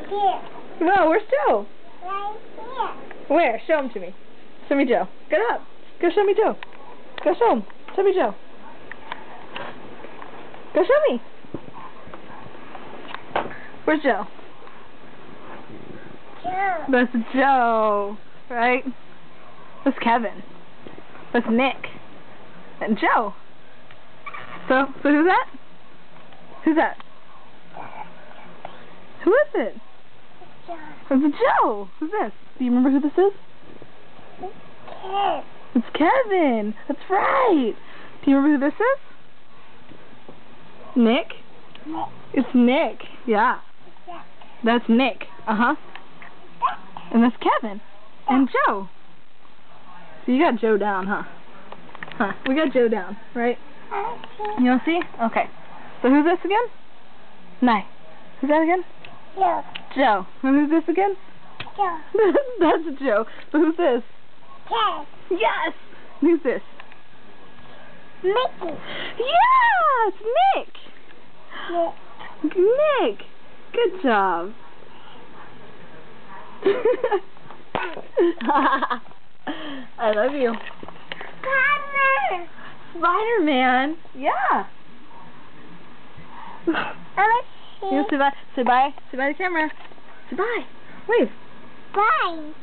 Here. No, where's Joe? Right here. Where? Show him to me. Show me Joe. Get up. Go show me Joe. Go show him. Show me Joe. Go show me. Where's Joe? Joe. That's Joe, right? That's Kevin. That's Nick. And Joe. So who's that? Who's that? Who is it? Joe. It's Joe. Who's this? Do you remember who this is? Kid. It's Kevin. That's right. Do you remember who this is? Nick? Nick. It's Nick. Yeah. Jack. That's Nick. Uh-huh. And that's Kevin. And Joe. So you got Joe down, huh? Huh. We got Joe down, right? You want to see? Okay. So who's this again? Nye. Who's that again? Joe. Joe. And who's this again? Joe. That's Joe. So who's this? Kid. Yes! Who's this? Mickey. Yeah! It's Nick! Nick. Nick! Good job. I love you. Spider. Spider-Man. Yeah. I You say bye. Say bye. Say bye to the camera. Say bye. Wave. Bye.